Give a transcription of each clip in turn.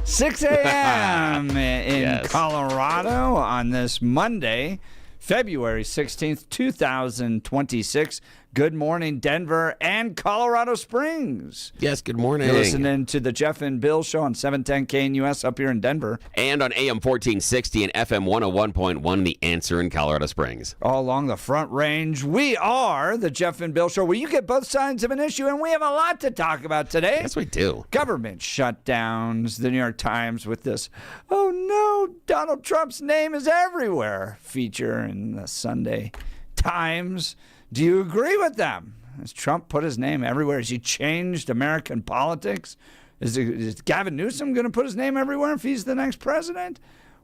6 a.m. in Colorado on this Monday, February 16th, 2026. Good morning, Denver and Colorado Springs. Yes, good morning. You're listening to the Jeff and Bill Show on 710 KNUS up here in Denver. And on AM 1460 and FM 101.1, The Answer in Colorado Springs. All along the Front Range, we are the Jeff and Bill Show, where you get both sides of an issue, and we have a lot to talk about today. Yes, we do. Government shutdowns, the New York Times with this, oh no, Donald Trump's name is everywhere feature in the Sunday Times. Do you agree with them? Has Trump put his name everywhere? Has he changed American politics? Is Gavin Newsom going to put his name everywhere if he's the next president?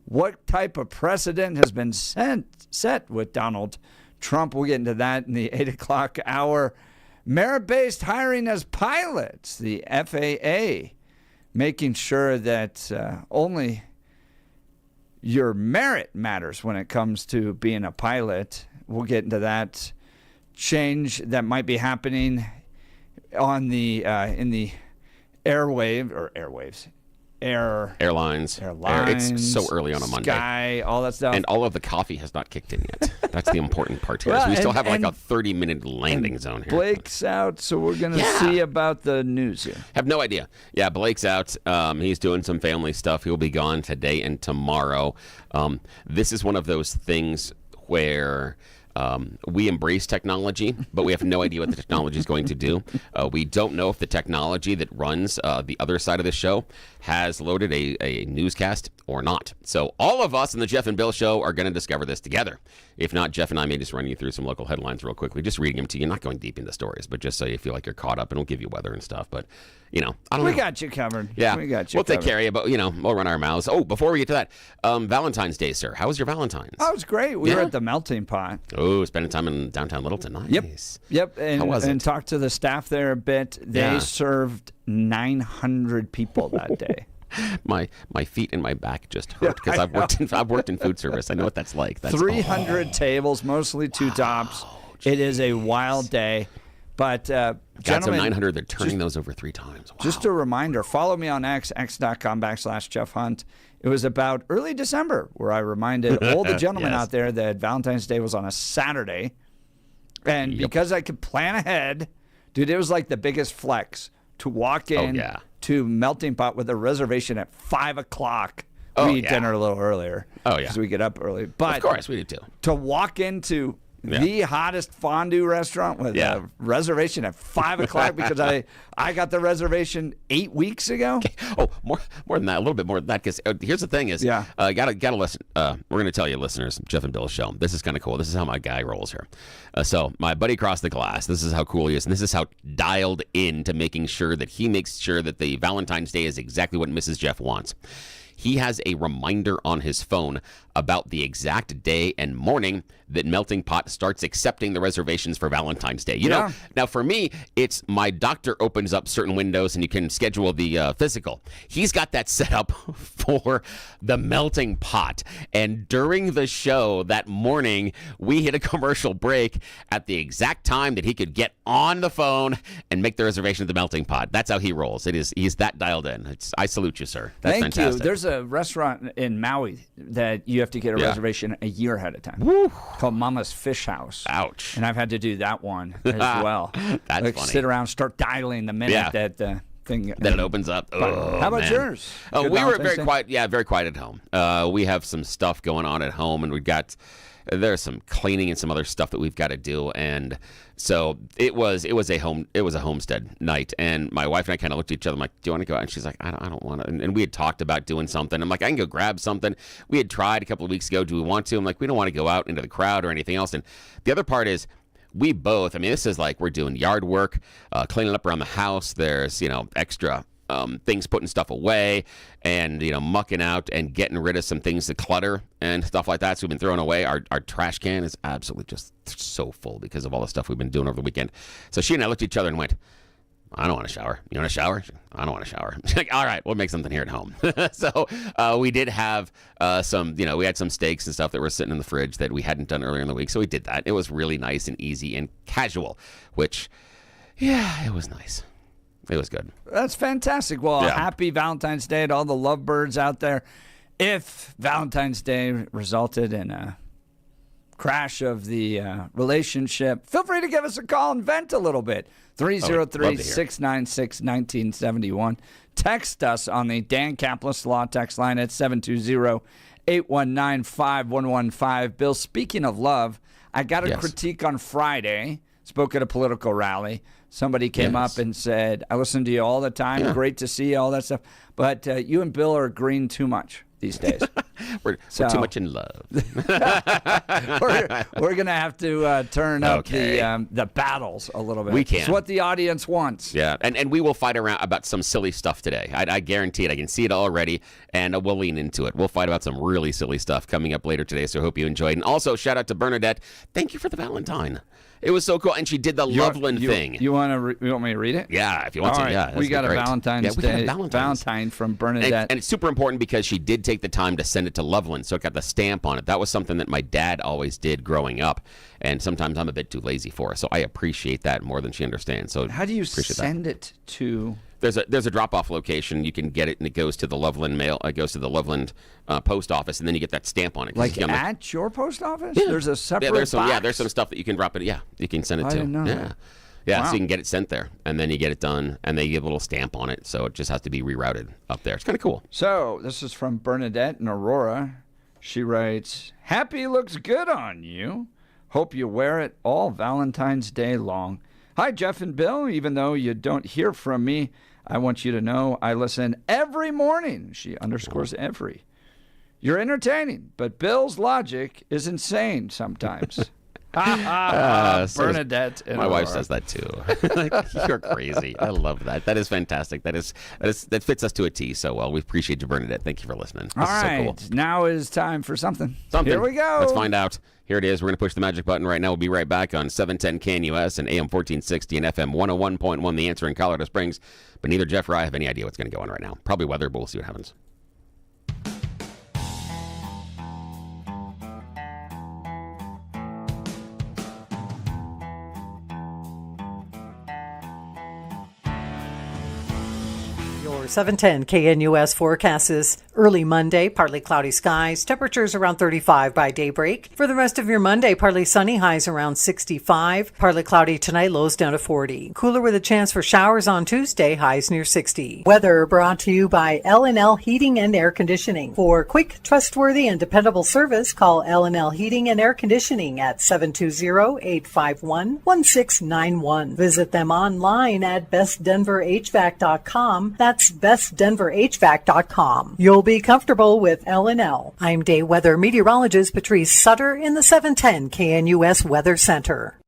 What type of precedent has been set with Donald Trump? We'll get into that in the 8 o'clock hour. Merit-based hiring as pilots, the FAA, making sure that only your merit matters when it comes to being a pilot. We'll get into that change that might be happening on the in the airlines. It's so early on a Monday. Sky, all that stuff. And all of the coffee has not kicked in yet. That's the important part here. Well, we still have like a 30-minute landing zone here. Blake's out, so we're going to see about the news here. Have no idea. Yeah, Blake's out. He's doing some family stuff. He'll be gone today and tomorrow. This is one of those things where we embrace technology, but we have no idea what the technology is going to do. We don't know if the technology that runs the other side of the show has loaded a newscast or not. So all of us in the Jeff and Bill Show are going to discover this together. If not, Jeff and I may just run you through some local headlines real quickly, just reading them to you, not going deep into stories, but just so you feel like you're caught up, and we'll give you weather and stuff. But, I don't know. We got you covered. Yeah. We got you We'll covered. take care of you, but, we'll run our mouths. Oh, before we get to that, Valentine's Day, sir. How was your Valentine's? Oh, it was great. We were at the Melting Pot. Oh, spending time in downtown Littleton. Nice. Yep. How was it? And talked to the staff there a bit. They served 900 people that day. My feet and my back just hurt because I've worked in food service. I know what that's like. That's 300 tables, mostly two tops. Geez. It is a wild day. But got gentlemen, some 900. They're turning those over 3 times. Wow. Just a reminder, follow me on x.com/Jeff Hunt. It was about early December where I reminded all the gentlemen out there that Valentine's Day was on a Saturday. And because I could plan ahead, dude, it was like the biggest flex to walk in to Melting Pot with a reservation at 5 o'clock. We eat dinner a little earlier. Oh, yeah. Because we get up early. But of course, we do too. To walk into the hottest fondue restaurant with a reservation at 5 o'clock because I got the reservation 8 weeks ago. Okay. Oh, more than that, a little bit more than that. Because here's the thing: is gotta listen. We're gonna tell you, listeners, Jeff and Bill's show. This is kind of cool. This is how my guy rolls here. So my buddy across the glass. This is how cool he is, and this is how dialed in to making sure that he makes sure that the Valentine's Day is exactly what Mrs. Jeff wants. He has a reminder on his phone about the exact day and morning that Melting Pot starts accepting the reservations for Valentine's Day. You know, now for me, it's my doctor opens up certain windows and you can schedule the physical. He's got that set up for the Melting Pot. And during the show that morning, we hit a commercial break at the exact time that he could get on the phone and make the reservation at the Melting Pot. That's how he rolls. He's that dialed in. I salute you, sir. That's fantastic. Thank you. There's a restaurant in Maui that you have to get a reservation a year ahead of time. Woo. Called Mama's Fish House. Ouch. And I've had to do that one as well. That's funny. Sit around, start dialing the minute that the thing. Then it opens up. How about yours? We were very quiet. Yeah, very quiet at home. We have some stuff going on at home, and there's some cleaning and some other stuff that we've got to do, and so it was a homestead night, and my wife and I kind of looked at each other. I'm like, "Do you want to go out?" And she's like, "I don't want to." And we had talked about doing something. I'm like, "I can go grab something." We had tried a couple of weeks ago. Do we want to? I'm like, "We don't want to go out into the crowd or anything else." And the other part is, we both. I mean, this is like we're doing yard work, cleaning up around the house. There's extra things, putting stuff away, and mucking out and getting rid of some things to clutter and stuff like that. So we've been throwing away. Our trash can is absolutely just so full because of all the stuff we've been doing over the weekend. So she and I looked at each other and went, "I don't want to shower. You want to shower?" "I don't want to shower." She's like, "All right, we'll make something here at home." So we did have some, we had some steaks and stuff that were sitting in the fridge that we hadn't done earlier in the week. So we did that. It was really nice and easy and casual, which, it was nice. It was good. That's fantastic. Well, Yeah. happy Valentine's Day to all the lovebirds out there. If Valentine's Day resulted in a crash of the relationship, feel free to give us a call and vent a little bit. 303-696-1971. Text us on the Dan Caplis Law text line at 720-819-5115. Bill, speaking of love, I got a critique on Friday. Spoke at a political rally. Somebody came up and said, I listen to you all the time. Yeah. Great to see you, all that stuff. But you and Bill are agreeing too much these days. We're too much in love. we're going to have to turn up the battles a little bit. We can. It's what the audience wants. Yeah, and we will fight around about some silly stuff today. I guarantee it. I can see it already, and we'll lean into it. We'll fight about some really silly stuff coming up later today, so I hope you enjoyed. And also, shout out to Bernadette. Thank you for the Valentine. It was so cool, and she did the Loveland thing. You want me to read it? Yeah, if you want All to. right. Yeah, we got a great. Valentine's Day Valentine from Bernadette. And it's super important because she did take the time to send it to Loveland, so it got the stamp on it. That was something that my dad always did growing up, and sometimes I'm a bit too lazy for her, so I appreciate that more than she understands. So how do you send it to? There's a drop-off location. You can get it, and it goes to the Loveland mail. It goes to the Loveland post office, and then you get that stamp on it. Like at your post office? Yeah. There's a separate there's some, box? there's some stuff that you can drop it. Yeah, you can send it to. I didn't know yeah. that. Yeah, Wow. so you can get it sent there, and then you get it done, and they give a little stamp on it, so it just has to be rerouted up there. It's kind of cool. So this is from Bernadette in Aurora. She writes, "Happy looks good on you. Hope you wear it all Valentine's Day long. Hi, Jeff and Bill. Even though you don't hear from me, I want you to know I listen every morning." She underscores every. "You're entertaining, but Bill's logic is insane sometimes." Bernadette. My wife says that too. You're crazy. I love that. That is fantastic. That fits us to a T so well. We appreciate you, Bernadette. Thank you for listening. All This is right, so cool. now is time for something. Here we go. Let's find out. Here it is. We're going to push the magic button right now. We'll be right back on 710 KNUS and AM 1460 and FM 101.1. The Answer in Colorado Springs. But neither Jeff or I have any idea what's going to go on right now. Probably weather, but we'll see what happens. Your 710 KNUS forecast is early Monday, partly cloudy skies, temperatures around 35 by daybreak. For the rest of your Monday, partly sunny, highs around 65, partly cloudy tonight, lows down to 40. Cooler with a chance for showers on Tuesday, highs near 60. Weather brought to you by L&L Heating and Air Conditioning. For quick, trustworthy, and dependable service, call L&L Heating and Air Conditioning at 720-851-1691. Visit them online at bestdenverhvac.com. That's bestdenverhvac.com. You'll be comfortable with L&L. I'm day weather meteorologist Patrice Sutter in the 710 KNUS Weather Center.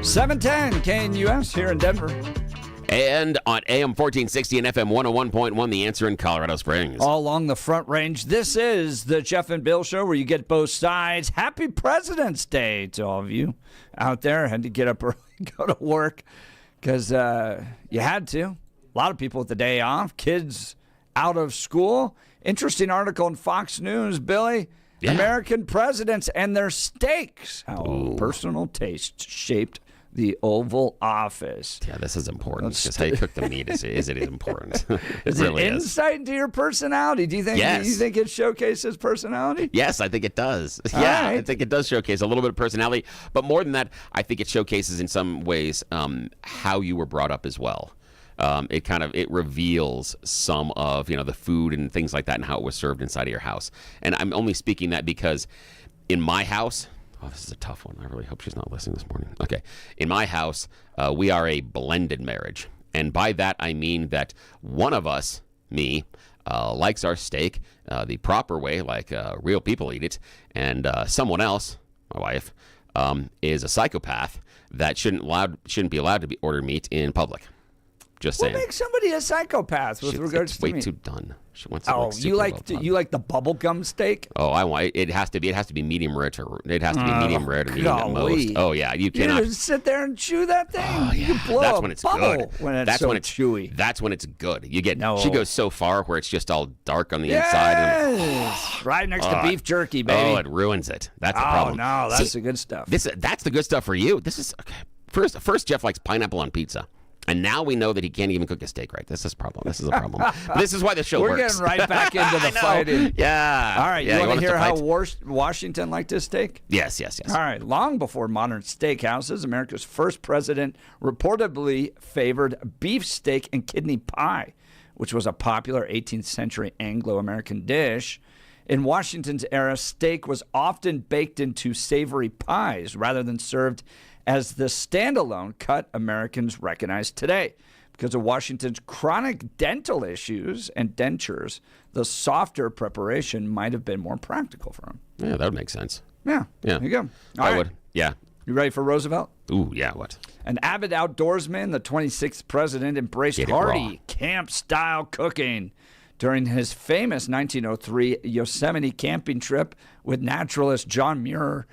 $710 KNUS here in Denver. And on AM 1460 and FM 101.1, The Answer in Colorado Springs. All along the Front Range, this is the Jeff and Bill Show where you get both sides. Happy President's Day to all of you out there. Had to get up early, go to work because you had to. A lot of people with the day off, kids out of school. Interesting article in Fox News, Billy. Yeah. American presidents and their steaks. How personal taste shaped the Oval Office. Yeah, this is important because how you cook the meat is important. Is it insight into your personality? Do you think? Yes. Do you think it showcases personality? Yes, I think it does. All Yeah, right. I think it does showcase a little bit of personality. But more than that, I think it showcases in some ways how you were brought up as well. It reveals some of the food and things like that and how it was served inside of your house. And I'm only speaking that because in my house. Oh, this is a tough one. I really hope she's not listening this morning. Okay. In my house, we are a blended marriage. And by that, I mean that one of us, me, likes our steak the proper way, like real people eat it. And someone else, my wife, is a psychopath that shouldn't be allowed to order meat in public. Just saying. What makes somebody a psychopath with regards to meat? It's way too done. She wants you like the bubblegum steak? Oh, it has to be medium rare to medium rare to medium at most. Oh yeah, you cannot just sit there and chew that thing. Oh, yeah. You blow That's a when it's bubble good. when it's That's so when it's chewy. That's when it's good. No. She goes so far where it's just all dark on the inside. And right next to beef jerky, baby. Oh, it ruins it. That's the problem. No, that's the good stuff. That's the good stuff for you. This is okay. First, Jeff likes pineapple on pizza. And now we know that he can't even cook a steak right. This is a problem. But this is why the show We're works. getting right back into the fighting. Yeah. All right. Yeah, you want to hear how fight? Washington liked his steak? Yes. All right. Long before modern steakhouses, America's first president reportedly favored beefsteak and kidney pie, which was a popular 18th century Anglo-American dish. In Washington's era, steak was often baked into savory pies rather than served as the standalone cut Americans recognize today. Because of Washington's chronic dental issues and dentures, the softer preparation might have been more practical for him. Yeah, that would make sense. Yeah. There you go. I would. Yeah. You ready for Roosevelt? Ooh, yeah, what? An avid outdoorsman, the 26th president embraced hearty camp-style cooking during his famous 1903 Yosemite camping trip with naturalist John Muir.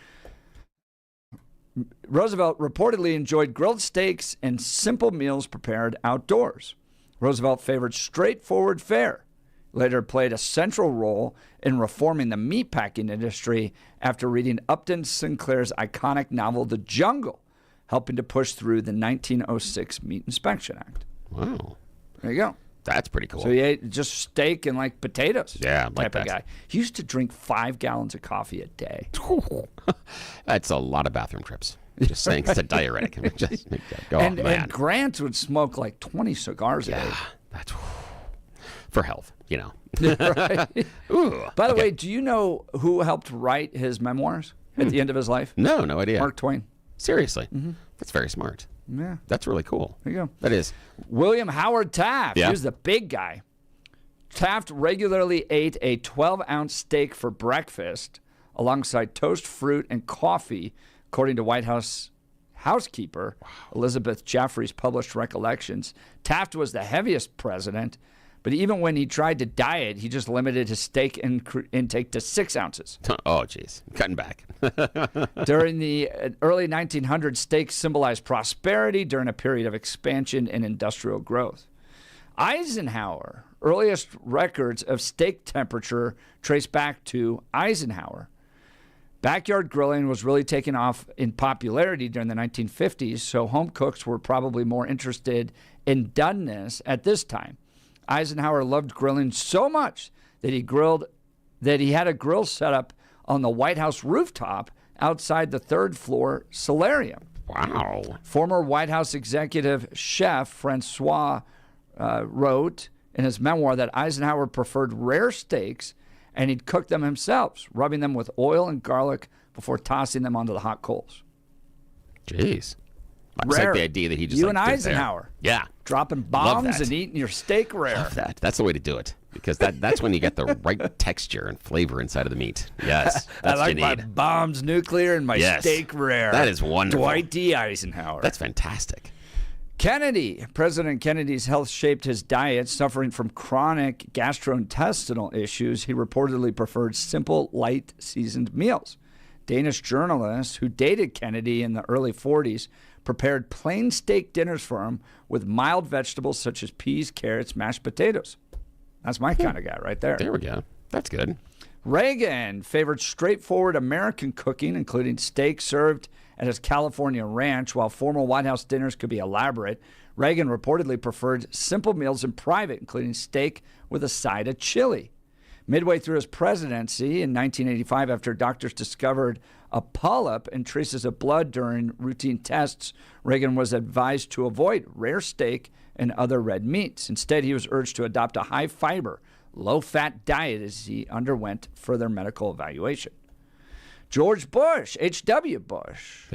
Roosevelt reportedly enjoyed grilled steaks and simple meals prepared outdoors. Roosevelt favored straightforward fare. Later played a central role in reforming the meatpacking industry after reading Upton Sinclair's iconic novel The Jungle, helping to push through the 1906 Meat Inspection Act. Wow. There you go. That's pretty cool. So he ate just steak and like potatoes. Yeah, type like of that. guy. He used to drink 5 gallons of coffee a day. That's a lot of bathroom trips. Just saying, it's a diuretic. And Grant would smoke like 20 cigars a day. That's for health, Right. Ooh, By the way, do you know who helped write his memoirs at the end of his life? No idea. Mark Twain. Seriously, that's very smart. Yeah. That's really cool. There you go. That is. William Howard Taft. Yeah. He was the big guy. Taft regularly ate a 12-ounce steak for breakfast alongside toast, fruit, and coffee, according to White House housekeeper Elizabeth Jeffries' published recollections. Taft was the heaviest president, but even when he tried to diet, he just limited his steak intake to 6 ounces. Oh, geez. Cutting back. During the early 1900s, steak symbolized prosperity during a period of expansion and industrial growth. Eisenhower, earliest records of steak temperature trace back to Eisenhower. Backyard grilling was really taking off in popularity during the 1950s, so home cooks were probably more interested in doneness at this time. Eisenhower loved grilling so much that he had a grill set up on the White House rooftop outside the 3rd floor solarium. Wow. Former White House executive chef Francois wrote in his memoir that Eisenhower preferred rare steaks and he'd cook them himself, rubbing them with oil and garlic before tossing them onto the hot coals. Jeez. I Rare. like the idea that he just You like, and did Eisenhower. There. Yeah. Dropping Love bombs that. and eating your steak rare. Love that. That's the way to do it because that's when you get the right texture and flavor inside of the meat. Yes. I That's like what you my need. bombs nuclear and my Yes. steak rare. That is wonderful. Dwight D. Eisenhower. That's fantastic. Kennedy. President Kennedy's health shaped his diet. Suffering from chronic gastrointestinal issues, he reportedly preferred simple, light, seasoned meals. Danish journalists who dated Kennedy in the early 40s prepared plain steak dinners for him with mild vegetables such as peas, carrots, mashed potatoes. That's my kind of guy right there. There we go. That's good. Reagan favored straightforward American cooking, including steak served at his California ranch, while formal White House dinners could be elaborate. Reagan reportedly preferred simple meals in private, including steak with a side of chili. Midway through his presidency in 1985, after doctors discovered a polyp in traces of blood during routine tests, Reagan was advised to avoid rare steak and other red meats. Instead, he was urged to adopt a high-fiber, low-fat diet as he underwent further medical evaluation. George Bush, H.W. Bush,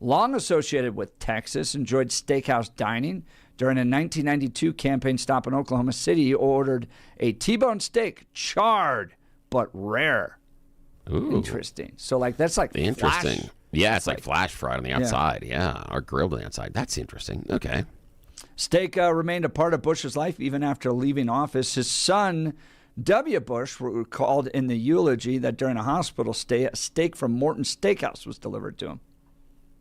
long associated with Texas, enjoyed steakhouse dining. During a 1992 campaign stop in Oklahoma City, he ordered a T-bone steak, charred but rare. Ooh. Interesting. So, that's like interesting. Flash. Yeah, it's like flash fried on the outside. Yeah, or grilled on the outside. That's interesting. Okay. Steak remained a part of Bush's life even after leaving office. His son, W. Bush, recalled in the eulogy that during a hospital stay, a steak from Morton's Steakhouse was delivered to him.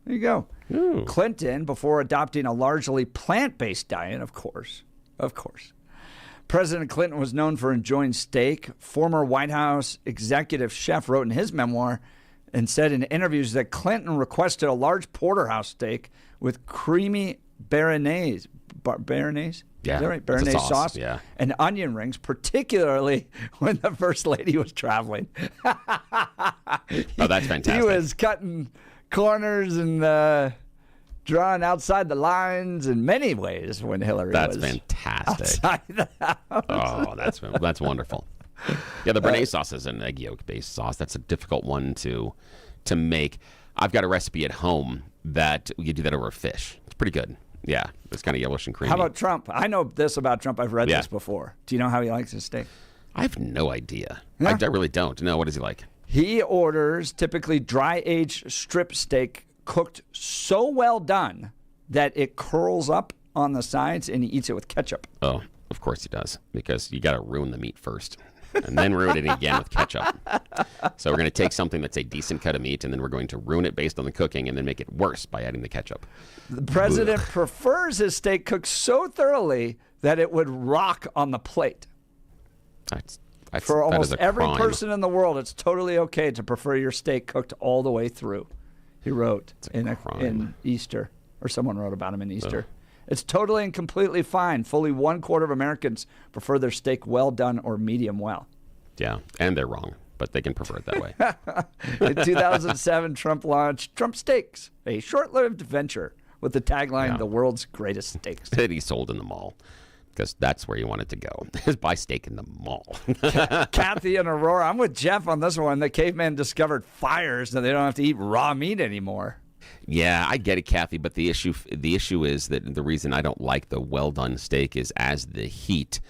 There you go. Ooh. Clinton, before adopting a largely plant-based diet, of course. President Clinton was known for enjoying steak. Former White House executive chef wrote in his memoir and said in interviews that Clinton requested a large porterhouse steak with creamy béarnaise. Béarnaise? Yeah. Is that right? It's a Béarnaise sauce. Yeah. And onion rings, particularly when the First Lady was traveling. Oh, that's fantastic. He was cutting corners and drawing outside the lines in many ways when Hillary That's was fantastic. outside the house. Oh, that's wonderful. Yeah, the béarnaise sauce is an egg yolk-based sauce. That's a difficult one to make. I've got a recipe at home that you do that over fish. It's pretty good. Yeah, it's kind of yellowish and creamy. How about Trump? I know this about Trump. I've read Yeah. this before. Do you know how he likes his steak? I have no idea. Yeah. I really don't. No, what is he like? He orders typically dry-aged strip steak cooked so well done that it curls up on the sides, and he eats it with ketchup. Oh, of course he does, because you got to ruin the meat first and then ruin it again with ketchup. So we're going to take something that's a decent cut of meat, and then we're going to ruin it based on the cooking and then make it worse by adding the ketchup. The president prefers his steak cooked so thoroughly that it would rock on the plate. For almost every person in the world, it's totally okay to prefer your steak cooked all the way through. He wrote in Easter, or someone wrote about him in Easter. It's totally and completely fine. Fully 1/4 of Americans prefer their steak well done or medium well. Yeah, and they're wrong, but they can prefer it that way. In 2007, Trump launched Trump Steaks, a short-lived venture with the tagline, "The world's greatest steaks." That he sold in the mall, because that's where you wanted to go, is buy steak in the mall. Kathy and Aurora, I'm with Jeff on this one. The caveman discovered fires, so they don't have to eat raw meat anymore. Yeah, I get it, Kathy, but the issue is that the reason I don't like the well-done steak is as the heat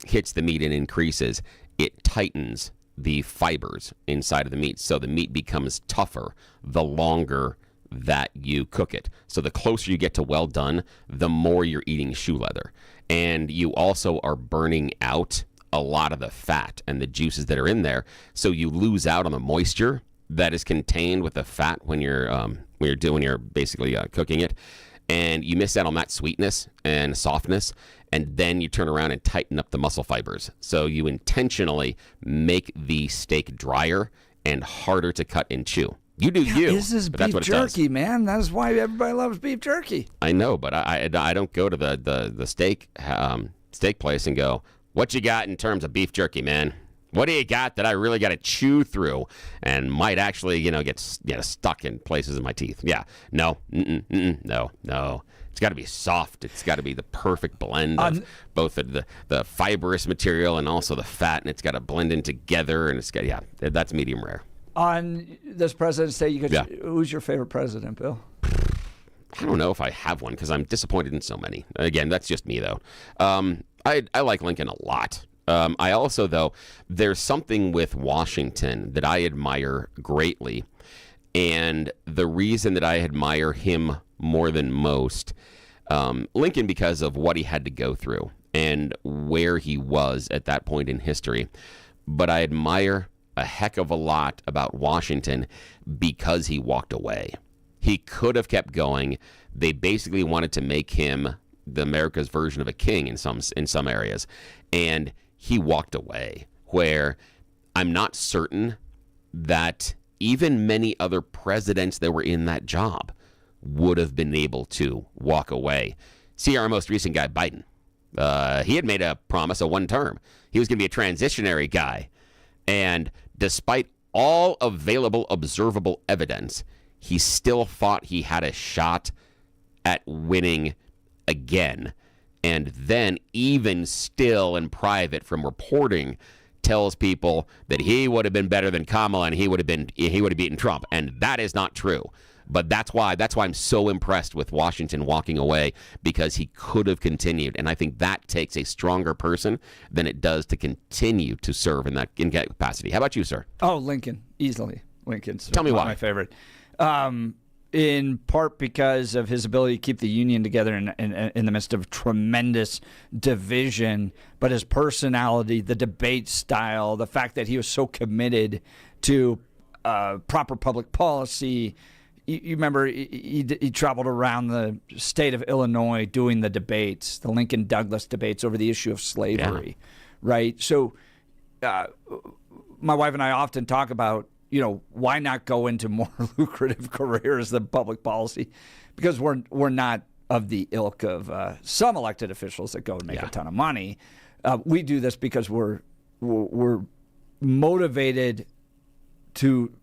hits the meat and increases, it tightens the fibers inside of the meat, so the meat becomes tougher the longer that you cook it. So the closer you get to well done, the more you're eating shoe leather. And you also are burning out a lot of the fat and the juices that are in there, so you lose out on the moisture that is contained with the fat when you're basically cooking it, and you miss out on that sweetness and softness, and then you turn around and tighten up the muscle fibers. So you intentionally make the steak drier and harder to cut and chew. You do you. This is beef jerky, man. That is why everybody loves beef jerky. I know, but I don't go to the steak place and go, "What you got in terms of beef jerky, man? What do you got that I really got to chew through and might actually, get stuck in places in my teeth?" Yeah, no. It's got to be soft. It's got to be the perfect blend of both the fibrous material and also the fat, and it's got to blend in together. And that's medium rare. On this President's Day, who's your favorite president, Bill? I don't know if I have one because I'm disappointed in so many. Again, that's just me, though. I like Lincoln a lot. I also, though, there's something with Washington that I admire greatly. And the reason that I admire him more than most, Lincoln, because of what he had to go through and where he was at that point in history. But I admire a heck of a lot about Washington because he walked away. He could have kept going. They basically wanted to make him the America's version of a king in some areas. And he walked away, where I'm not certain that even many other presidents that were in that job would have been able to walk away. See our most recent guy, Biden. He had made a promise, a one term. He was going to be a transitionary guy. And despite all available observable evidence, he still thought he had a shot at winning again. And then, even still in private from reporting, tells people that he would have been better than Kamala and he would have beaten Trump. And that is not true. But that's why I'm so impressed with Washington walking away, because he could have continued. And I think that takes a stronger person than it does to continue to serve in that capacity. How about you, sir? Oh, Lincoln, easily. Lincoln's Tell me why. My favorite. In part because of his ability to keep the Union together in the midst of tremendous division, but his personality, the debate style, the fact that he was so committed to proper public policy. You remember he traveled around the state of Illinois doing the debates, the Lincoln-Douglas debates over the issue of slavery, right? So my wife and I often talk about, why not go into more lucrative careers than public policy? Because we're not of the ilk of some elected officials that go and make a ton of money. We do this because we're motivated to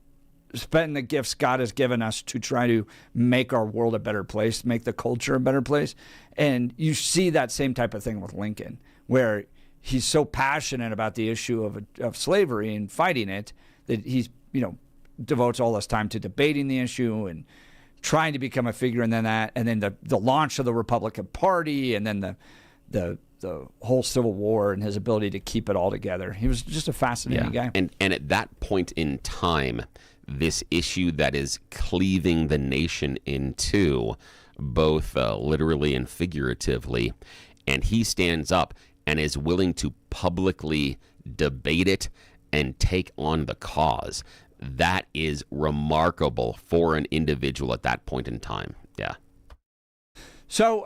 spend the gifts God has given us to try to make our world a better place, make the culture a better place. And you see that same type of thing with Lincoln, where he's so passionate about the issue of slavery and fighting it that he's, devotes all this time to debating the issue and trying to become a figure, and then the launch of the Republican Party, and then the whole Civil War and his ability to keep it all together. He was just a fascinating guy. And at that point in time, this issue that is cleaving the nation in two, both literally and figuratively, and he stands up and is willing to publicly debate it and take on the cause. That is remarkable for an individual at that point in time. Yeah. So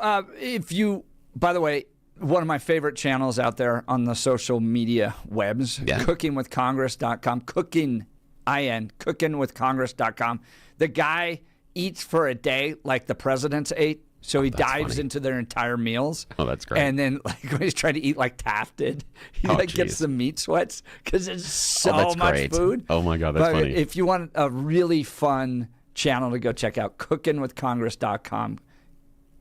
by the way, one of my favorite channels out there on the social media webs, cookingwithcongress.com, cookingwithcongress.com. The guy eats for a day like the presidents ate. So he dives into their entire meals. Oh, that's great. And then, when he's trying to eat like Taft did, he gets the meat sweats because it's so much food. Oh my God, that's funny. If you want a really fun channel to go check out, cookingwithcongress.com.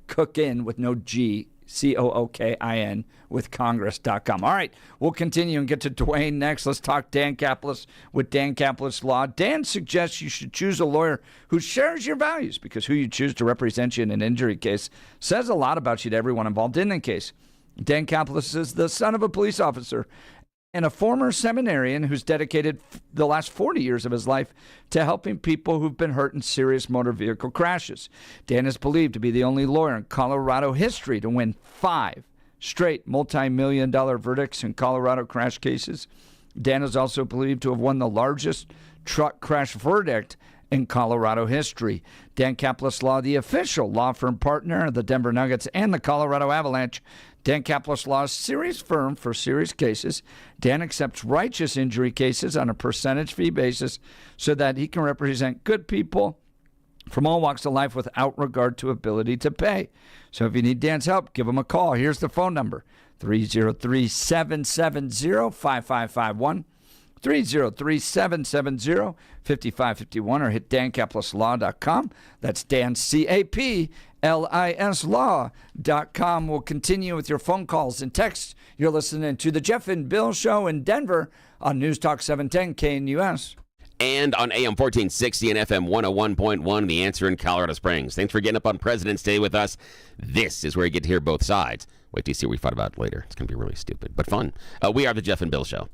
Cookin with no G, COOKIN with Congress.com. All right, we'll continue and get to Dwayne next. Let's talk Dan Caplis with Dan Caplis Law. Dan suggests you should choose a lawyer who shares your values, because who you choose to represent you in an injury case says a lot about you to everyone involved in the case. Dan Caplis is the son of a police officer and a former seminarian who's dedicated the last 40 years of his life to helping people who've been hurt in serious motor vehicle crashes. Dan is believed to be the only lawyer in Colorado history to win 5 straight multi-million-dollar verdicts in Colorado crash cases. Dan is also believed to have won the largest truck crash verdict in Colorado history. Dan Caplis Law, the official law firm partner of the Denver Nuggets and the Colorado Avalanche. Dan Caplis Law's serious firm for serious cases. Dan accepts righteous injury cases on a percentage fee basis so that he can represent good people from all walks of life without regard to ability to pay. So if you need Dan's help, give him a call. Here's the phone number, 303-770-5551. 303-770-5551, or hit dancaplisLaw.com. That's Dan, CAPLIS Law.com. We'll continue with your phone calls and texts. You're listening to The Jeff and Bill Show in Denver on News Talk 710 KNUS. And on AM 1460 and FM 101.1, The Answer in Colorado Springs. Thanks for getting up on President's Day with us. This is where you get to hear both sides. Wait till you see what we fight about later. It's going to be really stupid, but fun. We are The Jeff and Bill Show.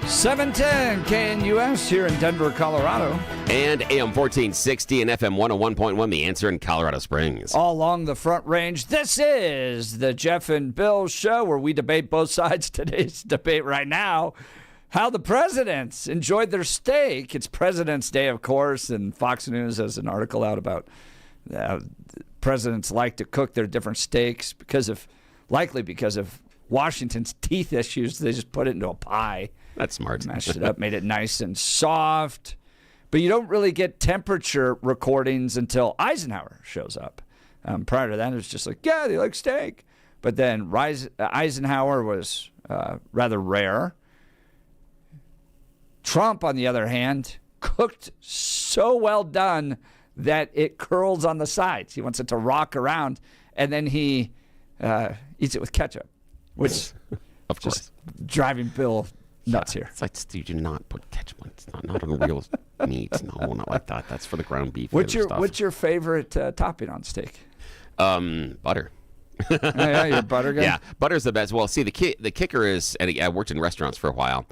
710 KNUS here in Denver, Colorado. And AM 1460 and FM 101.1, The Answer in Colorado Springs. All along the Front Range, this is the Jeff and Bill Show, where we debate both sides. Today's debate right now, how the presidents enjoyed their steak. It's President's Day, of course, and Fox News has an article out about presidents like to cook their different steaks likely because of Washington's teeth issues. They just put it into a pie. That's smart. Mashed it up, made it nice and soft. But you don't really get temperature recordings until Eisenhower shows up. Prior to that, it was just like, yeah, they like steak. But then Eisenhower was rather rare. Trump, on the other hand, cooked so well done that it curls on the sides. He wants it to rock around, and then he eats it with ketchup, which of course, just driving Bill nuts here. It's like, you do not put ketchup on. It's not on real meat. No, not like that. That's for the ground beef. What's your favorite topping on steak? Butter. Yeah, you're a butter guy? Yeah, butter's the best. Well, see, the kicker is, and I worked in restaurants for a while,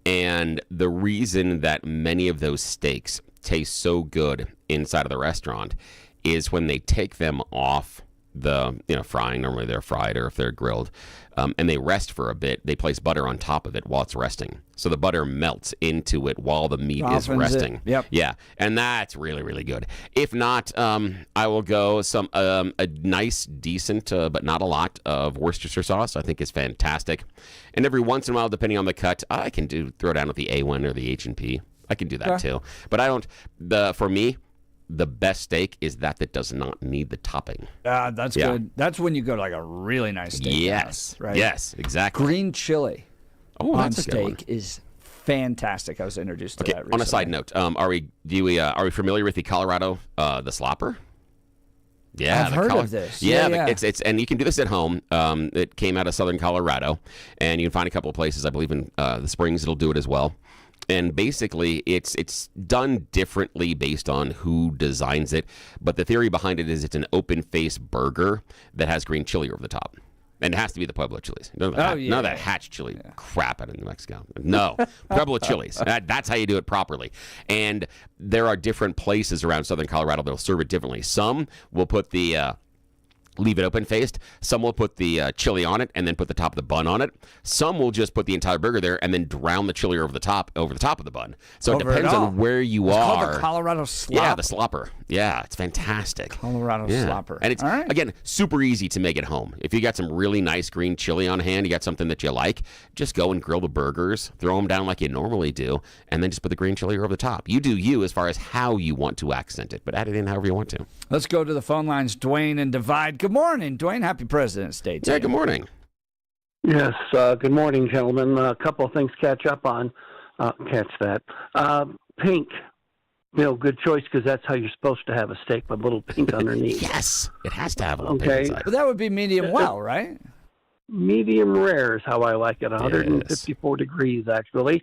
and the reason that many of those steaks taste so good inside of the restaurant is when they take them off the frying. Normally they're fried, or if they're grilled, and they rest for a bit, they place butter on top of it while it's resting, so the butter melts into it while the meat is resting. Yep. Yeah, and that's really, really good. If not, I will go a nice, decent, but not a lot of Worcestershire sauce. I think is fantastic, and every once in a while, depending on the cut, I can throw down with the A1 or the H&P. I can do that too, but I don't. For me, the best steak is that does not need the topping. That's good. That's when you go to like a really nice steak. Yes. House, right? Yes, exactly. Green chili on that's a good one. steak is fantastic. I was introduced to that recently. On a side note, are we familiar with the Colorado the slopper? Yeah, I've heard of this. Yeah, it's and you can do this at home. It came out of southern Colorado, and you can find a couple of places. I believe in the Springs it'll do it as well. And basically, it's done differently based on who designs it. But the theory behind it is it's an open-face burger that has green chili over the top. And it has to be the Pueblo chilies. None of that hatch chili crap out of New Mexico. No, Pueblo chilies. That's how you do it properly. And there are different places around southern Colorado that will serve it differently. Some will put leave it open-faced. Some will put the chili on it and then put the top of the bun on it. Some will just put the entire burger there and then drown the chili over the top of the bun. So it depends on where you are. It's called the Colorado slopper. Yeah, the slopper. Yeah, it's fantastic. Colorado slopper. And it's, again, super easy to make at home. If you got some really nice green chili on hand, you got something that you like, just go and grill the burgers, throw them down like you normally do, and then just put the green chili over the top. You do you as far as how you want to accent it, but add it in however you want to. Let's go to the phone lines. Dwayne and Divide. Good morning, Dwayne. Happy President's Day to you. Yeah, good morning. Yes, good morning, gentlemen. A couple of things catch that. Pink. Good choice, because that's how you're supposed to have a steak, with a little pink underneath. Yes, it has to have a little pink inside. But that would be medium well, right? Medium rare is how I like it, 154 degrees, actually.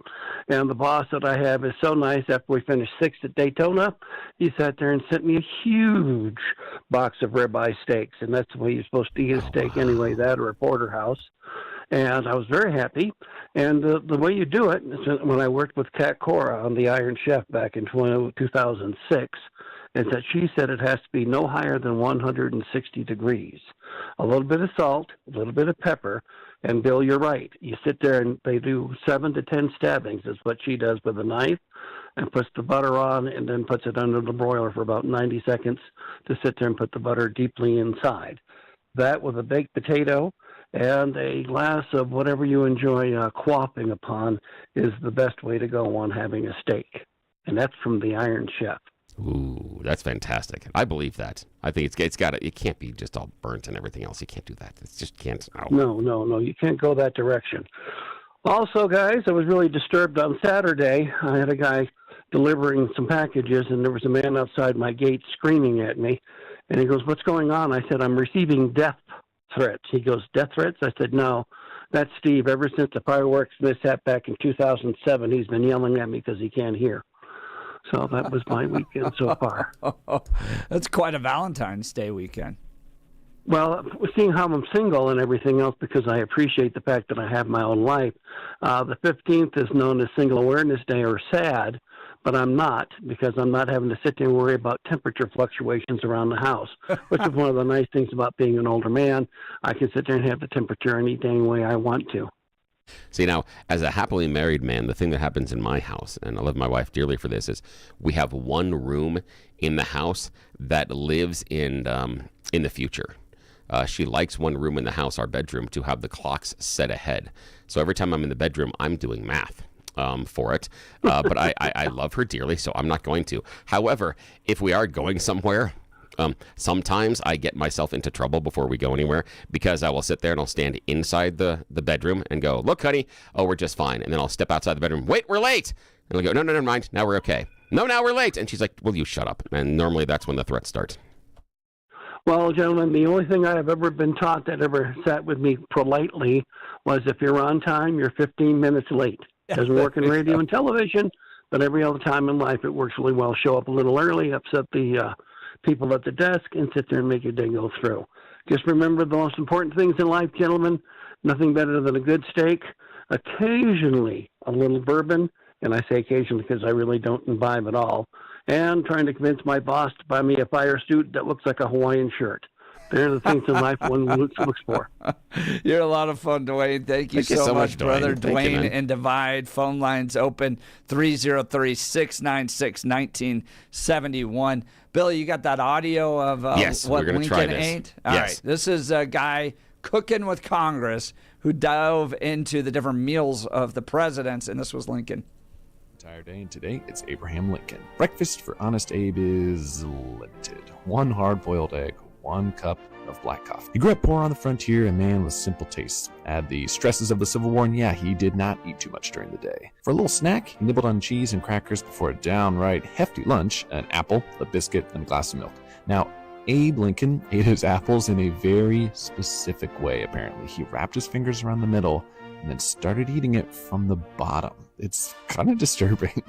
And the boss that I have is so nice. After we finished 6th at Daytona, he sat there and sent me a huge box of ribeye steaks. And that's the way you're supposed to eat a steak anyway, that or a porterhouse. And I was very happy. And the way you do it, when I worked with Kat Cora on the Iron Chef back in 2006, is that she said it has to be no higher than 160 degrees. A little bit of salt, a little bit of pepper, and Bill, you're right. You sit there and they do 7 to 10 stabbings is what she does with a knife, and puts the butter on and then puts it under the broiler for about 90 seconds to sit there and put the butter deeply inside. That with a baked potato and a glass of whatever you enjoy quaffing upon is the best way to go on having a steak. And that's from the Iron Chef. Ooh, that's fantastic. I believe that. I think it can't be just all burnt and everything else. You can't do that. It just can't. No. You can't go that direction. Also, guys, I was really disturbed on Saturday. I had a guy delivering some packages, and there was a man outside my gate screaming at me. And he goes, "What's going on?" I said, "I'm receiving death threats." He goes, "Death threats?" I said, "No, that's Steve. Ever since the fireworks mishap back in 2007, he's been yelling at me because he can't hear." So that was my weekend so far. That's quite a Valentine's Day weekend. Well, seeing how I'm single and everything else, because I appreciate the fact that I have my own life, the 15th is known as Single Awareness Day, or SAD, but I'm not, because I'm not having to sit there and worry about temperature fluctuations around the house, which is one of the nice things about being an older man. I can sit there and have the temperature any dang way I want to. See, now, as a happily married man, the thing that happens in my house, and I love my wife dearly for this, is we have one room in the house that lives in the future. She likes one room in the house, our bedroom, to have the clocks set ahead. So every time I'm in the bedroom, I'm doing math for it. But I love her dearly, so I'm not going to. However, if we are going somewhere, sometimes I get myself into trouble before we go anywhere, because I will sit there and I'll stand inside the bedroom and go, look, honey, oh, we're just fine. And then I'll step outside the bedroom, wait, we're late. And I'll go, no, never mind, now we're okay. No, now we're late. And she's like, will you shut up? And normally that's when the threat starts. Well, gentlemen, the only thing I have ever been taught that ever sat with me politely was if you're on time, you're 15 minutes late. Doesn't work in radio and television, but every other time in life it works really well. Show up a little early, upset the people at the desk, and sit there and make your day go through. Just remember the most important things in life, gentlemen. Nothing better than a good steak, occasionally a little bourbon, and I say occasionally because I really don't imbibe at all, and trying to convince my boss to buy me a fire suit that looks like a Hawaiian shirt. They're the things in life one looks for. You're a lot of fun, Dwayne. Thank you so much, brother. Dwayne and Divide. Phone lines open 303-696-1971. Billy, you got that audio of yes, what we're Lincoln try this. ate? All right. This is a guy cooking with Congress who dove into the different meals of the presidents, and this was Lincoln. Entire day, and today it's Abraham Lincoln. Breakfast for Honest Abe is limited. 1 hard-boiled egg, 1 cup of black coffee. He grew up poor on the frontier, a man with simple tastes. Add the stresses of the Civil War, and yeah, he did not eat too much during the day. For a little snack, he nibbled on cheese and crackers before a downright hefty lunch, an apple, a biscuit, and a glass of milk. Now, Abe Lincoln ate his apples in a very specific way, apparently. He wrapped his fingers around the middle and then started eating it from the bottom. It's kind of disturbing.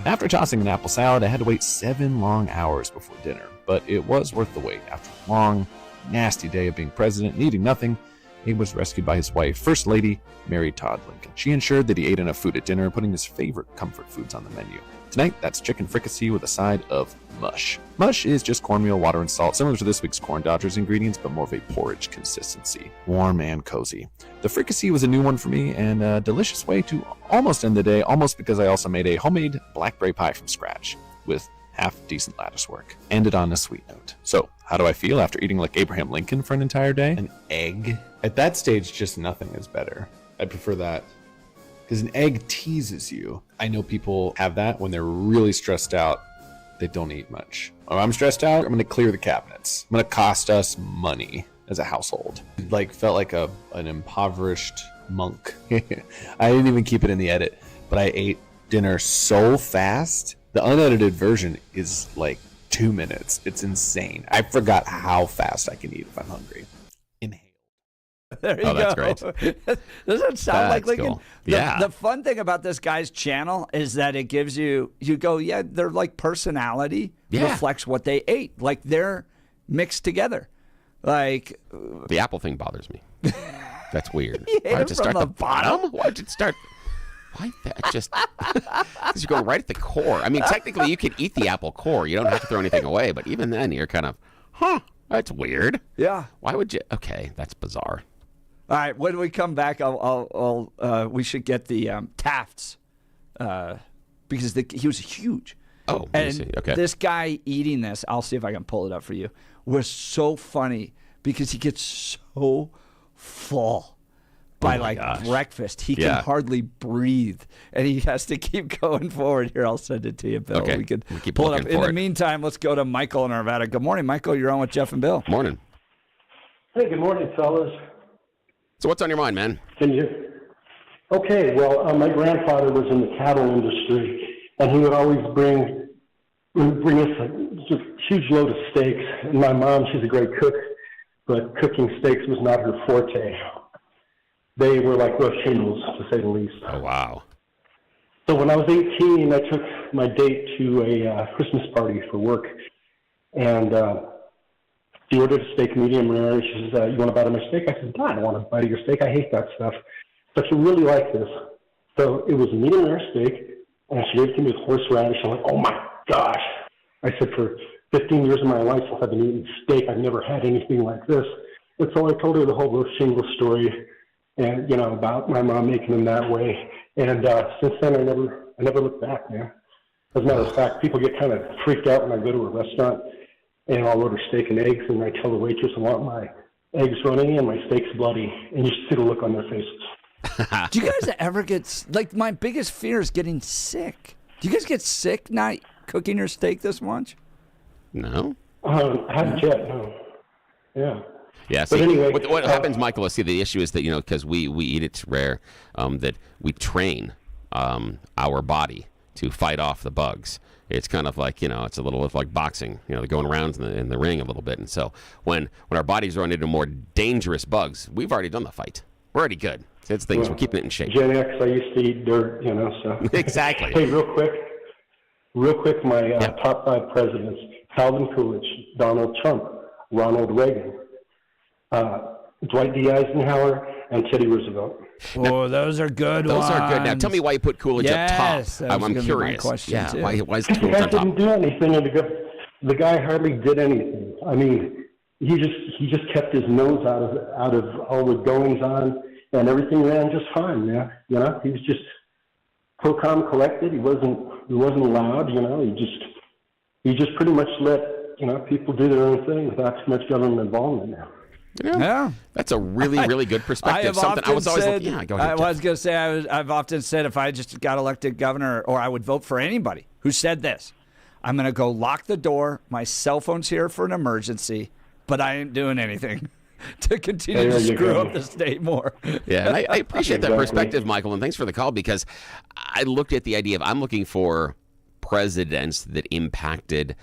After tossing an apple salad, I had to wait 7 long hours before dinner, but it was worth the wait. After a long, nasty day of being president and eating nothing, Abe was rescued by his wife, First Lady Mary Todd Lincoln. She ensured that he ate enough food at dinner, putting his favorite comfort foods on the menu. Tonight, that's chicken fricassee with a side of mush. Mush is just cornmeal, water, and salt, similar to this week's Corn Dodgers ingredients, but more of a porridge consistency. Warm and cozy. The fricassee was a new one for me, and a delicious way to almost end the day, almost because I also made a homemade blackberry pie from scratch, with half-decent lattice work. Ended on a sweet note. So, how do I feel after eating like Abraham Lincoln for an entire day? An egg? At that stage, just nothing is better. I prefer that. Because an egg teases you. I know people have that when they're really stressed out. They don't eat much. When I'm stressed out, I'm going to clear the cabinets. I'm going to cost us money as a household. Felt like an impoverished monk. I didn't even keep it in the edit, but I ate dinner so fast. The unedited version is like 2 minutes. It's insane. I forgot how fast I can eat if I'm hungry. Inhale. There you go. That's great. Doesn't it sound like Lincoln? Cool. Yeah. The fun thing about this guy's channel is that it gives you go, yeah, their like personality reflects what they ate. Like they're mixed together. Like the apple thing bothers me. That's weird. Why did it start at the bottom? Why did it start? Why that just? Because you go right at the core. I mean, technically, you could eat the apple core. You don't have to throw anything away. But even then, you're kind of, that's weird. Yeah. Why would you? Okay, that's bizarre. All right. When we come back, we should get the Tafts because he was huge. Oh, and okay. This guy eating this, I'll see if I can pull it up for you, was so funny because he gets so full by breakfast. He can hardly breathe, and he has to keep going forward. Here, I'll send it to you, Bill. Okay. We can keep pull it up. In the it. meantime, let's go to Michael in Arvada. Good morning, Michael. You're on with Jeff and Bill. Morning. Hey, good morning, fellas. So what's on your mind, man? Can you? Okay, well, my grandfather was in the cattle industry, and he would always bring us a huge load of steaks. And my mom, she's a great cook, but cooking steaks was not her forte. They were like roast shingles, to say the least. Oh, wow. So when I was 18, I took my date to a Christmas party for work, and She ordered a steak medium rare. She says, you want a bite of my steak? I said, no, I don't want a bite of your steak. I hate that stuff. But she really liked this. So it was a medium rare steak, and she gave it to me with horseradish. I'm like, oh my gosh. I said, for 15 years of my life, since I've been eating steak, I've never had anything like this. And so I told her the whole roast shingle story, and about my mom making them that way. And since then, I never looked back, man. As a matter of fact, people get kind of freaked out when I go to a restaurant and I'll order steak and eggs, and I tell the waitress I want my eggs runny and my steak's bloody, and you see the look on their faces. Do you guys ever get, like, my biggest fear is getting sick. Do you guys get sick not cooking your steak this much? No. Haven't yet, no. Yeah. Yeah, see, but anyway, what happens, Michael, is, see, the issue is that, because we eat it rare, that we train our body to fight off the bugs. It's kind of like, it's a little like boxing, they're going around in the ring a little bit. And so when our bodies run into more dangerous bugs, we've already done the fight. We're already good. It's things, we're keeping it in shape. Gen X, I used to eat dirt, so. Exactly. Hey, real quick, my top 5 presidents: Calvin Coolidge, Donald Trump, Ronald Reagan, Dwight D. Eisenhower, and Teddy Roosevelt. Oh, those are good ones. Those are good. Now, tell me why you put Coolidge up top. I'm curious. Yeah, too. Why is The Coolidge guy on top? didn't do anything, and the guy hardly did anything. I mean, he just kept his nose out of all the goings on, and everything ran just fine. Yeah, he was just so calm, collected. He wasn't loud. He just pretty much let people do their own thing without too much government involvement. Now. Yeah. That's a really, really good perspective. Go ahead. I've often said if I just got elected governor, or I would vote for anybody who said this, I'm going to go lock the door. My cell phone's here for an emergency, but I ain't doing anything to continue to screw up the state more. Yeah, and I appreciate that perspective, Michael, and thanks for the call, because I looked at the idea of I'm looking for presidents that impacted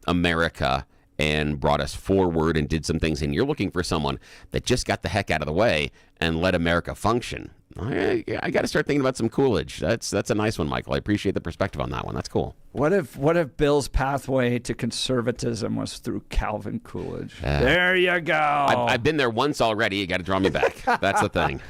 America and brought us forward and did some things, and you're looking for someone that just got the heck out of the way and let America function. I got to start thinking about some Coolidge. That's a nice one, Michael. I appreciate the perspective on that one. That's cool. What if Bill's pathway to conservatism was through Calvin Coolidge? There you go. I've been there once already. You got to draw me back. That's the thing.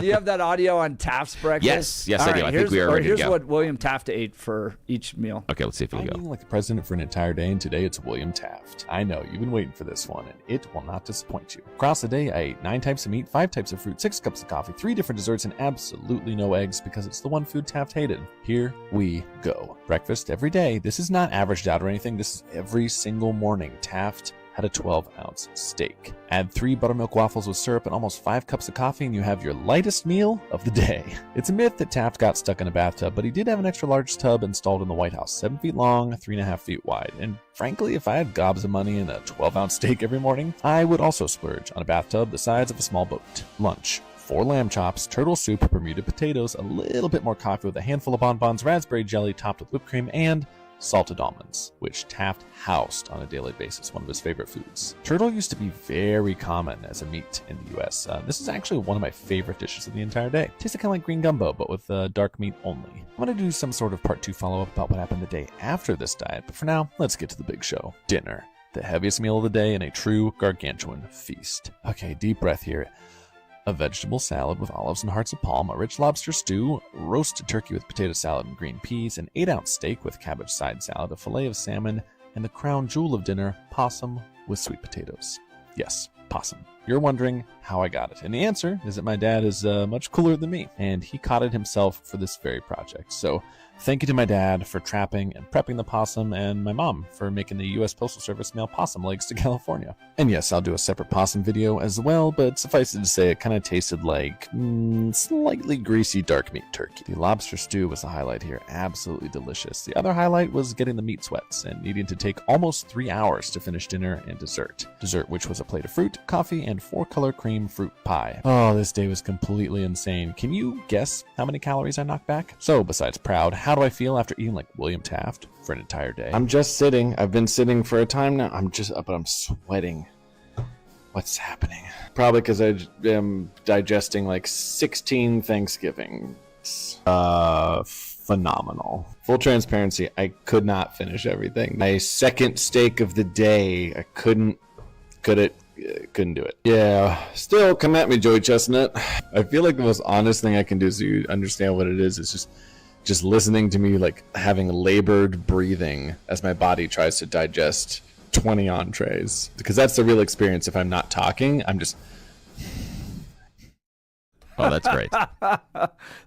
Do you have that audio on Taft's breakfast? Yes, I do. I think we are ready to go. Here's what William Taft ate for each meal. Okay, let's see if we can go. Eating like the president for an entire day, and today it's William Taft. I know, you've been waiting for this one, and it will not disappoint you. Across the day, I ate 9 types of meat, 5 types of fruit, 6 cups of coffee, 3 different desserts, and absolutely no eggs, because it's the one food Taft hated. Here we go. Breakfast every day. This is not averaged out or anything. This is every single morning. Taft had a 12-ounce steak. Add 3 buttermilk waffles with syrup and almost 5 cups of coffee, and you have your lightest meal of the day. It's a myth that Taft got stuck in a bathtub, but he did have an extra large tub installed in the White House, 7 feet long, 3.5 feet wide. And frankly, if I had gobs of money and a 12-ounce steak every morning, I would also splurge on a bathtub the size of a small boat. Lunch: 4 lamb chops, turtle soup, Bermuda potatoes, a little bit more coffee with a handful of bonbons, raspberry jelly topped with whipped cream, and salted almonds, which Taft housed on a daily basis, one of his favorite foods. Turtle used to be very common as a meat in the US. This is actually one of my favorite dishes of the entire day. Tasted kind of like green gumbo, but with dark meat only. I'm going to do some sort of part 2 follow-up about what happened the day after this diet, but for now, let's get to the big show. Dinner. The heaviest meal of the day and a true gargantuan feast. Okay, deep breath here. A vegetable salad with olives and hearts of palm, a rich lobster stew, roasted turkey with potato salad and green peas, an 8-ounce steak with cabbage side salad, a fillet of salmon, and the crown jewel of dinner, possum with sweet potatoes. Yes, possum. You're wondering how I got it, and the answer is that my dad is much cooler than me, and he caught it himself for this very project. So thank you to my dad for trapping and prepping the possum, and my mom for making the U.S. Postal Service mail possum legs to California. And yes, I'll do a separate possum video as well, but suffice it to say, it kind of tasted like slightly greasy dark meat turkey. The lobster stew was the highlight here, absolutely delicious. The other highlight was getting the meat sweats and needing to take almost 3 hours to finish dinner and dessert. Dessert, which was a plate of fruit, coffee, and 4-color cream fruit pie. Oh, this day was completely insane. Can you guess how many calories I knocked back? So, besides proud, how do I feel after eating like William Taft for an entire day? I'm just sitting. I've been sitting for a time now. But I'm sweating. What's happening? Probably because I am digesting like 16 Thanksgivings. phenomenal. Full transparency, I could not finish everything. My second steak of the day, I couldn't do it. Yeah, still come at me, Joey Chestnut. I feel like the most honest thing I can do so you understand what it is just listening to me like having labored breathing as my body tries to digest 20 entrees, because that's the real experience. If I'm not talking, I'm just Oh, that's great.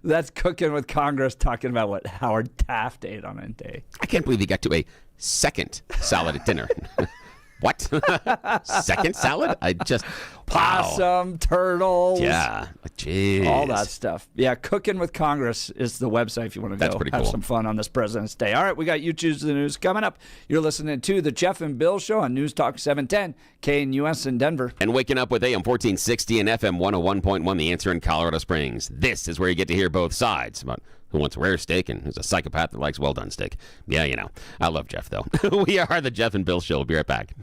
That's Cooking with Congress, talking about what Howard Taft ate on a day. I can't believe he got to a second salad at dinner. What? Second salad? I just Possum, turtles. Yeah. Jeez. All that stuff. Yeah, Cooking with Congress is the website if you want to That's go pretty have cool. some fun on this President's Day. All right, we got You Choose the News coming up. You're listening to The Jeff and Bill Show on News Talk 710, KNUS in Denver. And waking up with AM 1460 and FM 101.1, The Answer in Colorado Springs. This is where you get to hear both sides about who wants rare steak and who's a psychopath that likes well-done steak. Yeah, you know. I love Jeff, though. We are The Jeff and Bill Show. We'll be right back.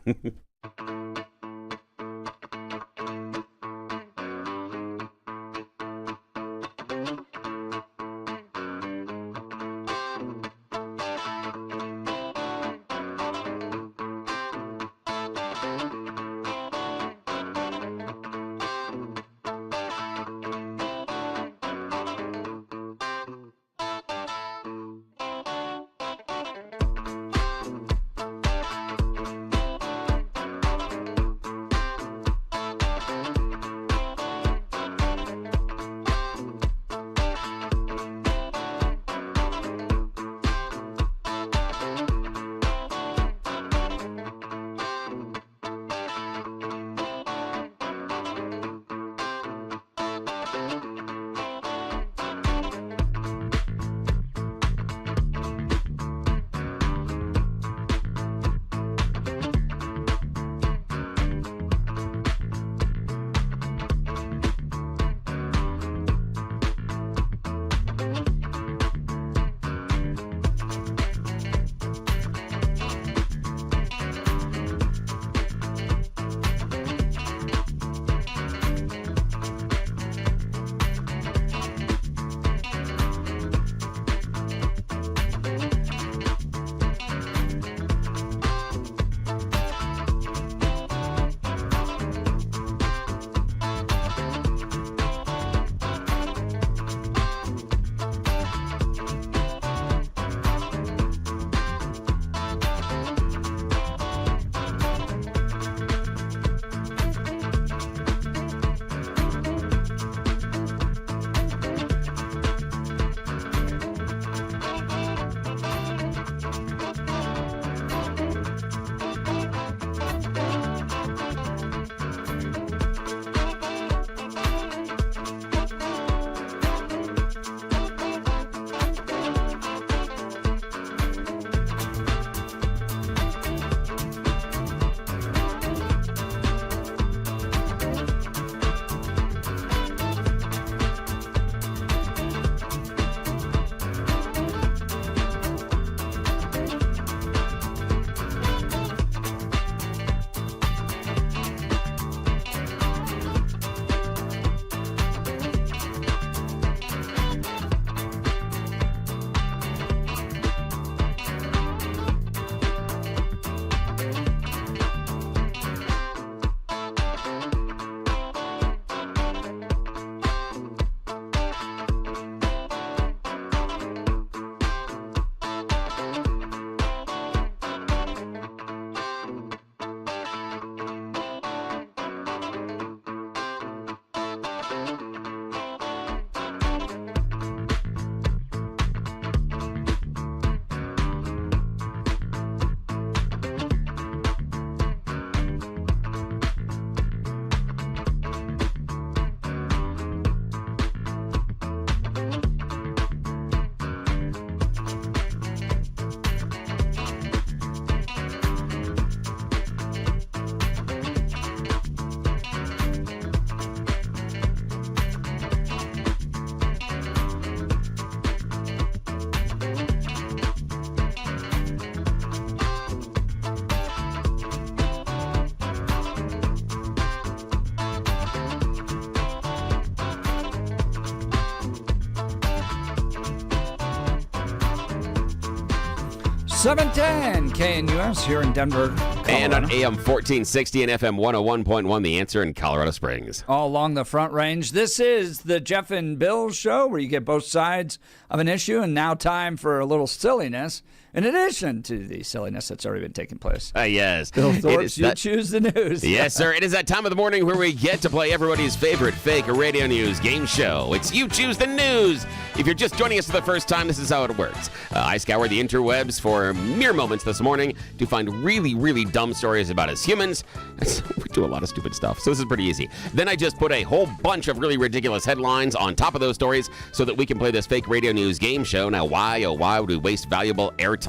710 KNUS here in Denver, Colorado. And on AM 1460 and FM 101.1, The Answer in Colorado Springs. All along the Front Range. This is the Jeff and Bill show where you get both sides of an issue, and now time for a little silliness in addition to the silliness that's already been taking place. Yes. Bill Thorpe, you choose the news. Yes, sir. It is that time of the morning where we get to play everybody's favorite fake radio news game show. It's You Choose the News. If you're just joining us for the first time, this is how it works. I scour the interwebs for mere moments this morning to find really, really dumb stories about us humans. We do a lot of stupid stuff, so this is pretty easy. Then I just put a whole bunch of really ridiculous headlines on top of those stories so that we can play this fake radio news game show. Now, why, oh, why would we waste valuable airtime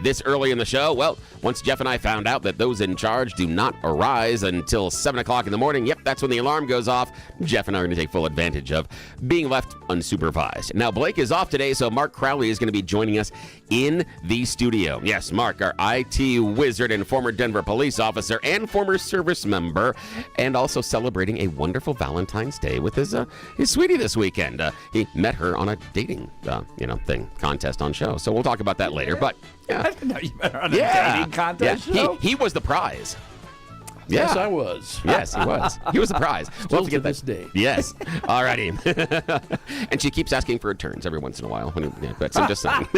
this early in the show? Well, once Jeff and I found out that those in charge do not arise until 7 o'clock in the morning, yep, that's when the alarm goes off. Jeff and I are going to take full advantage of being left unsupervised. Now, Blake is off today, so Mark Crowley is going to be joining us in the studio. Yes, Mark, our IT wizard and former Denver police officer and former service member, and also celebrating a wonderful Valentine's Day with his sweetie this weekend. He met her on a dating, contest on show. So we'll talk about that later. But I didn't know you met her on a dating contest show. He was the prize. Yes, I was. Yes, he was. He was the prize. Still to this day. Yes. All righty. And she keeps asking for returns every once in a while. But I'm just saying.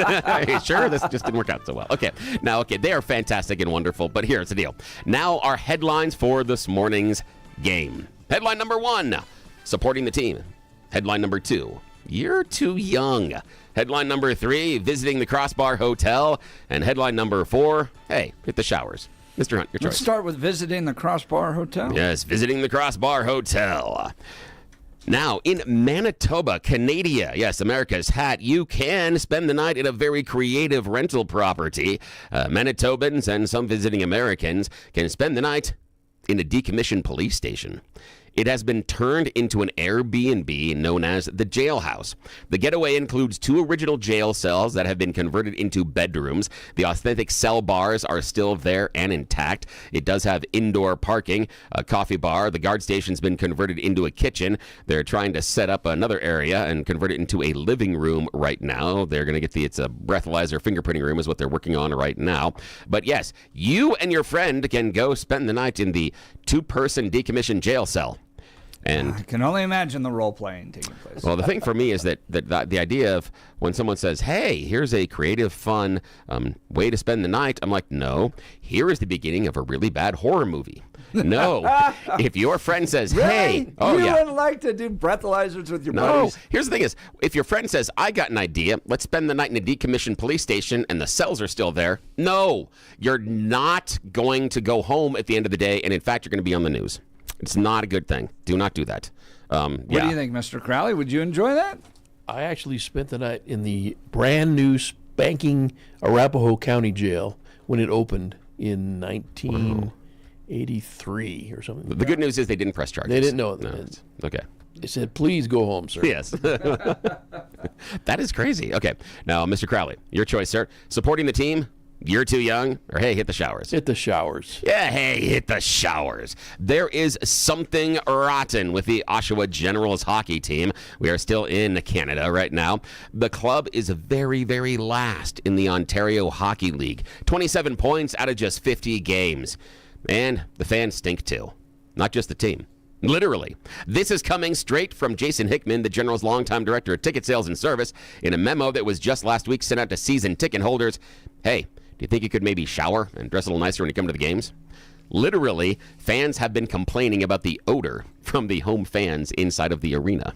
Sure, this just didn't work out so well. Okay. Now, they are fantastic and wonderful, but here's the deal. Now, our headlines for this morning's game. Headline number 1, supporting the team. Headline number 2, you're too young. Headline number 3, visiting the Crossbar Hotel. And headline number 4, hey, hit the showers. Mr. Hunt, your choice. Let's start with visiting the Crossbar Hotel. Yes, visiting the Crossbar Hotel. Now, in Manitoba, Canada, yes, America's hat, you can spend the night at a very creative rental property. Manitobans and some visiting Americans can spend the night in a decommissioned police station. It has been turned into an Airbnb known as the Jailhouse. The getaway includes 2 original jail cells that have been converted into bedrooms. The authentic cell bars are still there and intact. It does have indoor parking, a coffee bar. The guard station's been converted into a kitchen. They're trying to set up another area and convert it into a living room right now. They're going to get it's a breathalyzer fingerprinting room is what they're working on right now. But yes, you and your friend can go spend the night in the 2-person decommissioned jail cell. And I can only imagine the role-playing taking place. Well, the thing for me is that the idea of when someone says, hey, here's a creative, fun way to spend the night, I'm like, no, here is the beginning of a really bad horror movie. No. If your friend says, hey. Really? You wouldn't like to do breathalyzers with your buddies? No. Here's the thing is, if your friend says, I got an idea, let's spend the night in a decommissioned police station and the cells are still there. No. You're not going to go home at the end of the day, and in fact, you're going to be on the news. It's not a good thing. Do not do that. What do you think, Mr. Crowley? Would you enjoy that? I actually spent the night in the brand new spanking Arapahoe County Jail when it opened in 1983 or something. The good news is they didn't press charges. They didn't know. No. Okay. They said, please go home, sir. Yes. That is crazy. Okay. Now, Mr. Crowley, your choice, sir. Supporting the team, you're too young, or hey, hit the showers. Hit the showers. Yeah, hey, hit the showers. There is something rotten with the Oshawa Generals hockey team. We are still in Canada right now. The club is very, very last in the Ontario Hockey League. 27 points out of just 50 games. And the fans stink too. Not just the team. Literally. This is coming straight from Jason Hickman, the General's longtime director of ticket sales and service, in a memo that was just last week sent out to season ticket holders. Hey, do you think you could maybe shower and dress a little nicer when you come to the games? Literally, fans have been complaining about the odor from the home fans inside of the arena.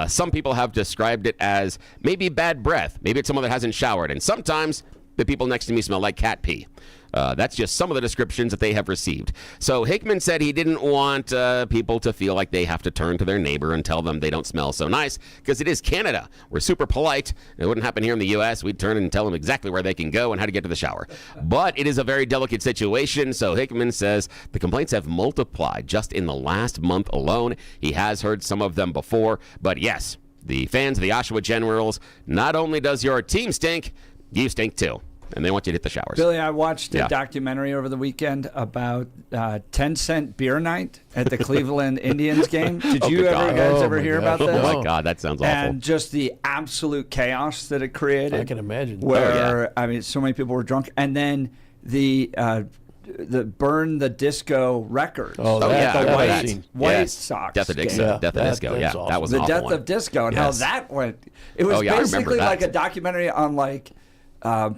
Some people have described it as maybe bad breath. Maybe it's someone that hasn't showered. And sometimes the people next to me smell like cat pee. That's just some of the descriptions that they have received. So Hickman said he didn't want people to feel like they have to turn to their neighbor and tell them they don't smell so nice, because it is Canada. We're super polite. It wouldn't happen here in the U.S. We'd turn and tell them exactly where they can go and how to get to the shower. But it is a very delicate situation, so Hickman says the complaints have multiplied just in the last month alone. He has heard some of them before, but yes, the fans of the Oshawa Generals, not only does your team stink, you stink too. and they want you to hit the showers. Billy, I watched a Yeah. documentary over the weekend about 10-cent beer night at the Cleveland Indians game. Did you good ever God. guys Oh, ever my hear gosh. about this? Oh my God, that sounds awful. And just the absolute chaos that it created. I can imagine. Where I mean, so many people were drunk, and then the burn the disco records. Oh, Oh, yeah, I the remember White, that. White Yes. Sox Death of game. Disco. Yeah, Death of Disco. that's Yeah, awful. that was The an awful death one. of disco and Yes. how that went. It was Oh, yeah, I remember basically that. like a documentary on like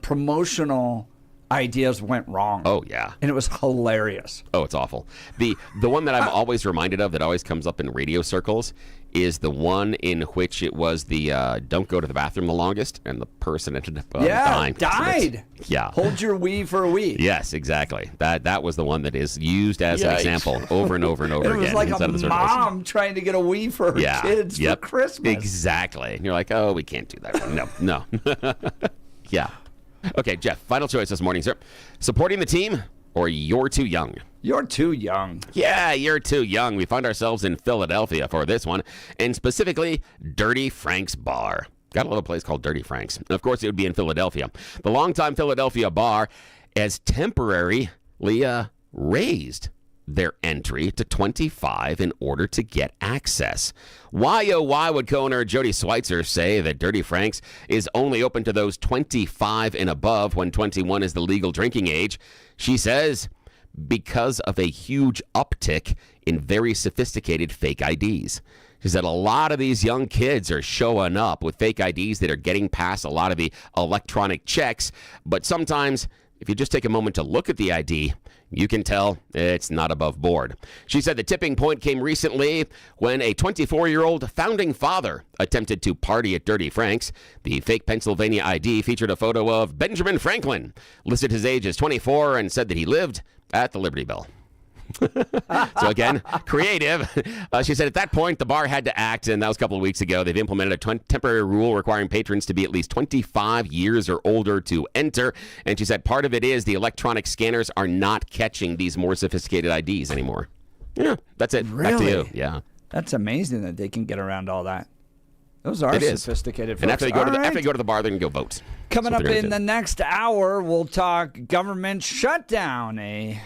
promotional ideas went wrong. Oh, yeah. And it was hilarious. Oh, it's awful. The one that I'm always reminded of that always comes up in radio circles is the one in which it was the don't go to the bathroom the longest, and the person ended up dying. Died. Yeah. Hold your wee for a wee. Yes, exactly. That was the one that is used as an Yikes. example over and over and over It was again like inside a of the circles. mom trying to get a wee for her kids for Christmas. Exactly. And you're like, oh, we can't do that. No. Yeah. Okay, Jeff, final choice this morning, sir. Supporting the team or you're too young? You're too young. Yeah, you're too young. We find ourselves in Philadelphia for this one, and specifically Dirty Frank's Bar. Got a little place called Dirty Frank's. And of course, it would be in Philadelphia. The longtime Philadelphia bar has temporarily raised their entry to 25 in order to get access. Why, oh, why would co-owner Jody Schweitzer say that Dirty Frank's is only open to those 25 and above when 21 is the legal drinking age? She says because of a huge uptick in very sophisticated fake IDs. She said a lot of these young kids are showing up with fake IDs that are getting past a lot of the electronic checks, but sometimes if you just take a moment to look at the ID, you can tell it's not above board. She said the tipping point came recently when a 24-year-old founding father attempted to party at Dirty Frank's. The fake Pennsylvania ID featured a photo of Benjamin Franklin, listed his age as 24, and said that he lived at the Liberty Bell. So again, creative. She said at that point, the bar had to act, and that was a couple of weeks ago. They've implemented a temporary rule requiring patrons to be at least 25 years or older to enter. And she said part of it is the electronic scanners are not catching these more sophisticated IDs anymore. Yeah, that's it. Back to you. Really? Yeah. That's amazing that they can get around all that. Those are It is. sophisticated folks. And after they go All to right. the bar, they're going to go vote. Coming That's up what they're in gonna the next hour, we'll talk government shutdown. A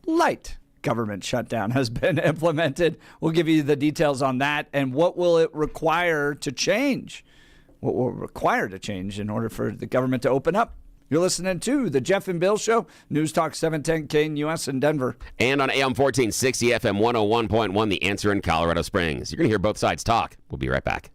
light government shutdown has been implemented. We'll give you the details on that and what will it require to change. What will require to change in order for the government to open up. You're listening to the Jeff and Bill Show, News Talk 710 KNUS in Denver. And on AM 1460 FM 101.1, The Answer in Colorado Springs. You're going to hear both sides talk. We'll be right back.